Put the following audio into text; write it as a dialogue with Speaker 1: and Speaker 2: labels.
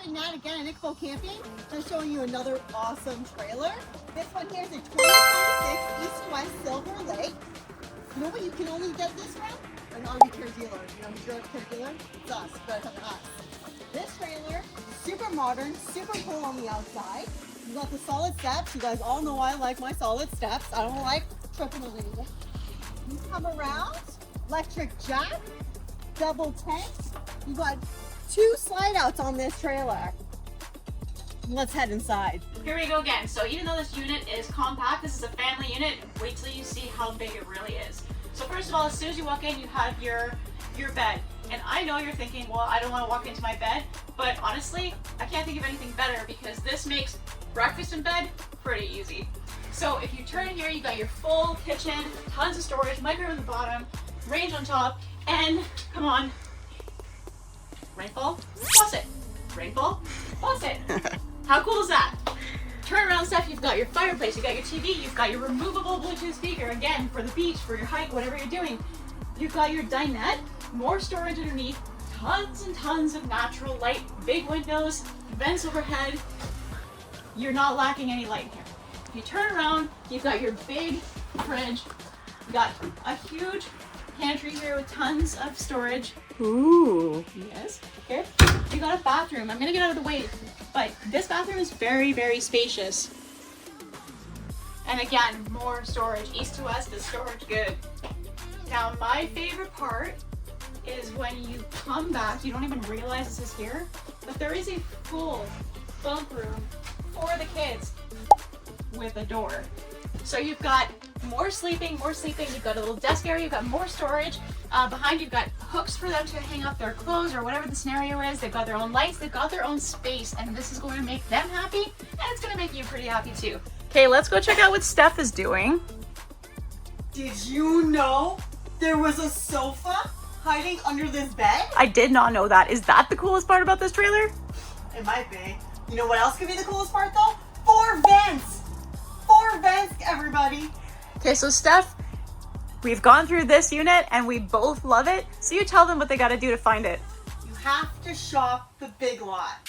Speaker 1: and Nat again at Iqbo Camping. I'm showing you another awesome trailer. This one here is a 2026 East-West Silver Lake. You know what you can only get this from? An RV Care dealer. You know who's your RV Care dealer? It's us. You gotta come to us. This trailer, super modern, super cool on the outside. You got the solid steps. You guys all know I like my solid steps. I don't like tripping over anything. You come around, electric jack, double tank. You got 2 slide outs on this trailer. Let's head inside.
Speaker 2: Here we go again. So even though this unit is compact, this is a family unit, wait till you see how big it really is. So first of all, as soon as you walk in, you have your bed. And I know you're thinking, well, I don't want to walk into my bed, but honestly, I can't think of anything better because this makes breakfast in bed pretty easy. So if you turn here, you got your full kitchen, tons of storage, microwave on the bottom, range on top, and come on, rainfall, faucet, rainfall, faucet. How cool is that? Turn around stuff, you've got your fireplace, you've got your TV, you've got your removable Bluetooth speaker, again, for the beach, for your hike, whatever you're doing. You've got your dinette, more storage underneath, tons and tons of natural light, big windows, vents overhead. You're not lacking any light here. If you turn around, you've got your big fridge. You got a huge pantry here with tons of storage.
Speaker 3: Ooh.
Speaker 2: Yes. Here. You got a bathroom. I'm gonna get out of the way, but this bathroom is very, very spacious. And again, more storage. East to west, the storage good. Now, my favorite part is when you come back, you don't even realize this is here, but there is a full bunk room for the kids with a door. So you've got more sleeping, you've got a little desk area, you've got more storage. Behind you've got hooks for them to hang up their clothes or whatever the scenario is. They've got their own lights, they've got their own space, and this is going to make them happy, and it's going to make you pretty happy too.
Speaker 3: Okay, let's go check out what Steph is doing.
Speaker 1: Did you know there was a sofa hiding under this bed?
Speaker 3: I did not know that. Is that the coolest part about this trailer?
Speaker 1: It might be. You know what else could be the coolest part though? 4 vents! 4 vents, everybody!
Speaker 3: Okay, so Steph, we've gone through this unit and we both love it. So you tell them what they gotta do to find it.
Speaker 1: You have to shop the Big Lot.